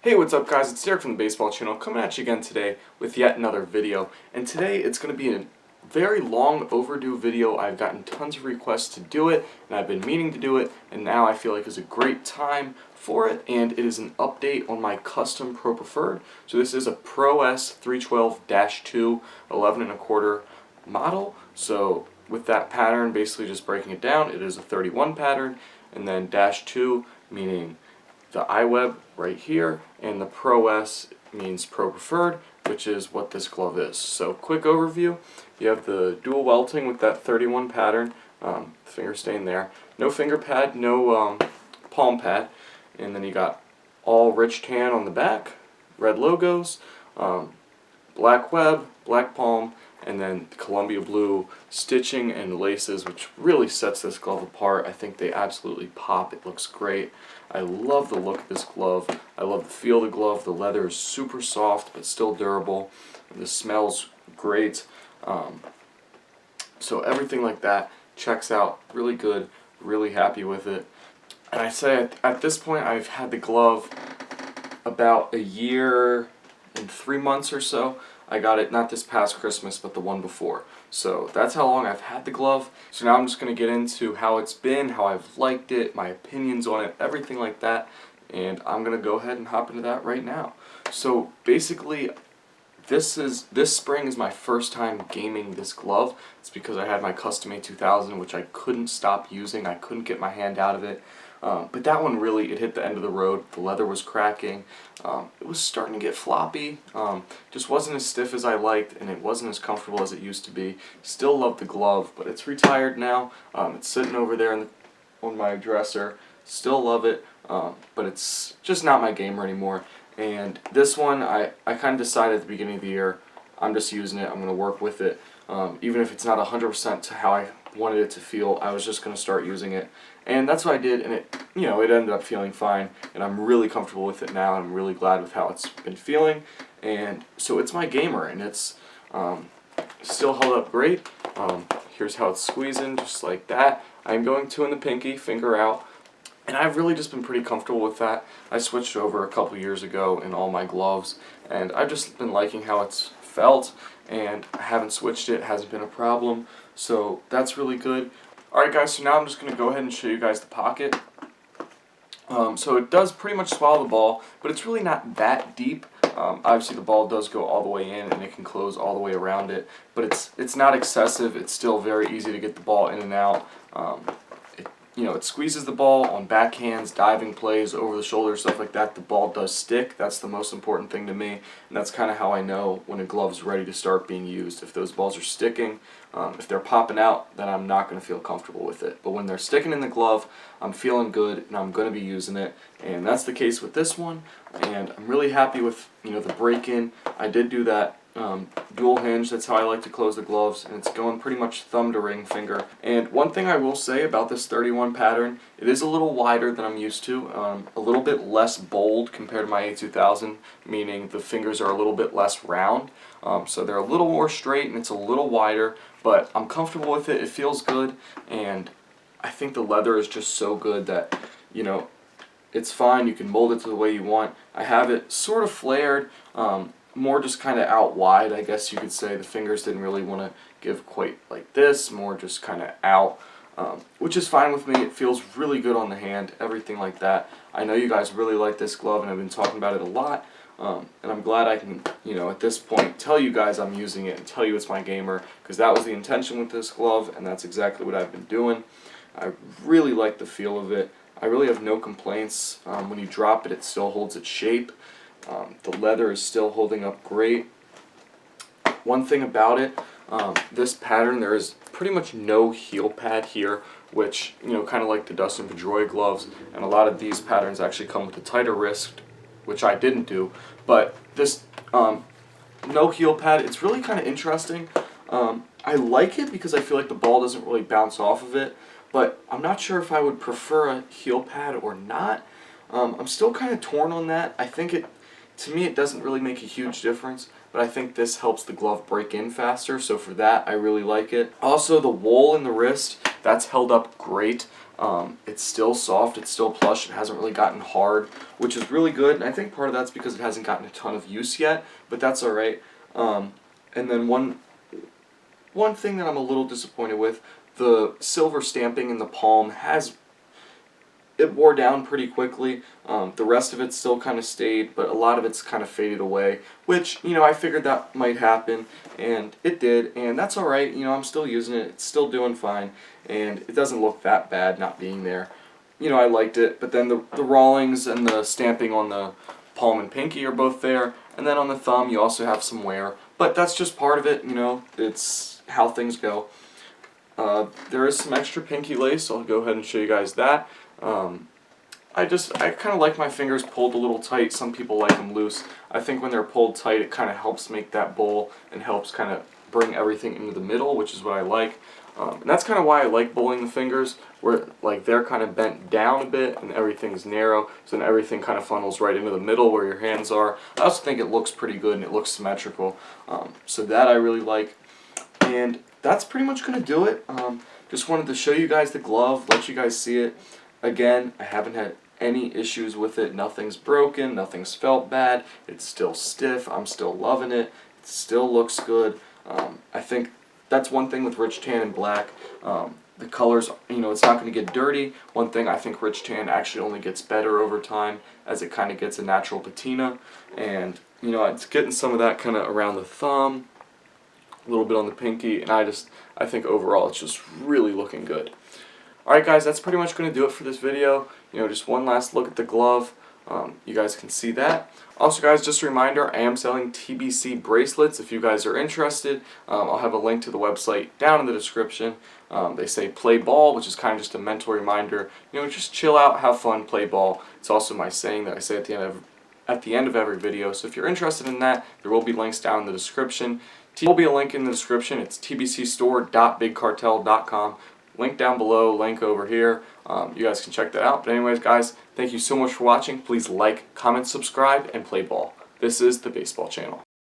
Hey, what's up guys? It's Derek from the Baseball Channel coming at you again today with yet another video. And today it's going to be a very long overdue video. I've gotten tons of requests to do it and I've been meaning to do it, and now I feel like is a great time for it, and it is an update on my custom Pro Preferred. So this is a PROS312-2 11 1/4 model. So with that pattern, basically just breaking it down, it is a 31 pattern, and then -2 meaning the iWeb right here, and the PROS means Pro Preferred, which is what this glove is. So quick overview, you have the dual welting with that 31 pattern, finger stain there, no finger pad, no palm pad, and then you got all rich tan on the back, red logos, black web, black palm, and then Columbia blue stitching and laces, which really sets this glove apart. I think they absolutely pop. It looks great. I love the look of this glove. I love the feel of the glove. The leather is super soft but still durable. The smells great. So everything like that checks out really good. Really happy with it. And I say at this point I've had the glove about a year and 3 months or so. I got it not this past Christmas, but the one before. So that's how long I've had the glove. So now I'm just going to get into how it's been, how I've liked it, my opinions on it, everything like that. And I'm going to go ahead and hop into that right now. So basically, this spring is my first time gaming this glove. It's because I had my custom A2000, which I couldn't stop using. I couldn't get my hand out of it. But that one really, it hit the end of the road. The leather was cracking. It was starting to get floppy. Just wasn't as stiff as I liked, and it wasn't as comfortable as it used to be. Still love the glove, but it's retired now. It's sitting over there on my dresser. Still love it, but it's just not my gamer anymore. And this one, I kind of decided at the beginning of the year, I'm just using it. I'm going to work with it. Even if it's not 100% to how I wanted it to feel, I was just going to start using it. And that's what I did, and it ended up feeling fine, and I'm really comfortable with it now, and I'm really glad with how it's been feeling. And so it's my gamer, and it's still held up great. Here's how it's squeezing, just like that. I'm going 2 in the pinky, finger out, and I've really just been pretty comfortable with that. I switched over a couple years ago in all my gloves, and I've just been liking how it's felt, and I haven't switched it, hasn't been a problem, so that's really good. Alright guys, so now I'm just going to go ahead and show you guys the pocket. So it does pretty much swallow the ball, but it's really not that deep. Obviously the ball does go all the way in, and it can close all the way around it, but it's not excessive. It's still very easy to get the ball in and out. It squeezes the ball on backhands, diving plays, over the shoulder, stuff like that. The ball does stick. That's the most important thing to me, and that's kind of how I know when a glove's ready to start being used. If those balls are sticking, if they're popping out, then I'm not going to feel comfortable with it. But when they're sticking in the glove, I'm feeling good, and I'm going to be using it, and that's the case with this one. And I'm really happy with the break-in. I did do that dual hinge. That's how I like to close the gloves, and it's going pretty much thumb to ring finger. And one thing I will say about this 31 pattern, it is a little wider than I'm used to, a little bit less bold compared to my A2000, meaning the fingers are a little bit less round, so they're a little more straight and it's a little wider, but I'm comfortable with it. It feels good, and I think the leather is just so good that it's fine. You can mold it to the way you want. I have it sort of flared, more just kind of out wide, I guess you could say. The fingers didn't really want to give quite like this, more just kind of out, which is fine with me. It feels really good on the hand, everything like that. I know you guys really like this glove, and I've been talking about it a lot, and I'm glad I can, at this point, tell you guys I'm using it and tell you it's my gamer, because that was the intention with this glove, and that's exactly what I've been doing. I really like the feel of it. I really have no complaints. When you drop it, it still holds its shape. The leather is still holding up great. One thing about it, this pattern, there is pretty much no heel pad here, which, kind of like the Dustin Pedroia gloves, and a lot of these patterns actually come with a tighter wrist, which I didn't do. But this no heel pad, it's really kind of interesting. I like it because I feel like the ball doesn't really bounce off of it, but I'm not sure if I would prefer a heel pad or not. I'm still kind of torn on that. I think to me it doesn't really make a huge difference, but I think this helps the glove break in faster, so for that I really like it. Also, the wool in the wrist That's held up great. It's still soft, it's still plush, it hasn't really gotten hard, which is really good, and I think part of that's because it hasn't gotten a ton of use yet, but that's alright. And then one thing that I'm a little disappointed with, the silver stamping in the palm it wore down pretty quickly. The rest of it still kind of stayed, but a lot of it's kind of faded away, which, you know, I figured that might happen, and it did, and that's alright. You know, I'm still using it, it's still doing fine, and it doesn't look that bad not being there. You know, I liked it, but then the Rawlings and the stamping on the palm and pinky are both there, and then on the thumb you also have some wear, but that's just part of it, you know, it's how things go. There is some extra pinky lace, so I'll go ahead and show you guys that. I kind of like my fingers pulled a little tight. Some people like them loose. I think when they're pulled tight, it kind of helps make that bowl and helps kind of bring everything into the middle, which is what I like. And that's kind of why I like bowling the fingers, where like they're kind of bent down a bit and everything's narrow, so then everything kind of funnels right into the middle where your hands are. I also think it looks pretty good and it looks symmetrical. So that I really like. And that's pretty much going to do it. Just wanted to show you guys the glove, let you guys see it. Again, I haven't had any issues with it. Nothing's broken, nothing's felt bad. It's still stiff. I'm still loving it. It still looks good. I think that's one thing with Rich Tan and black. The colors, you know, it's not going to get dirty. One thing, I think Rich Tan actually only gets better over time as it kind of gets a natural patina. And, you know, it's getting some of that kind of around the thumb, a little bit on the pinky, and I think overall it's just really looking good. Alright guys, that's pretty much going to do it for this video. You know, just one last look at the glove. You guys can see that. Also guys, just a reminder, I am selling TBC bracelets if you guys are interested. I'll have a link to the website down in the description. They say play ball, which is kind of just a mental reminder. You know, just chill out, have fun, play ball. It's also my saying that I say at the end of every video. So if you're interested in that, there will be links down in the description. There will be a link in the description. It's tbcstore.bigcartel.com. Link down below, link over here. You guys can check that out. But anyways, guys, thank you so much for watching. Please like, comment, subscribe, and play ball. This is the Baseball Channel.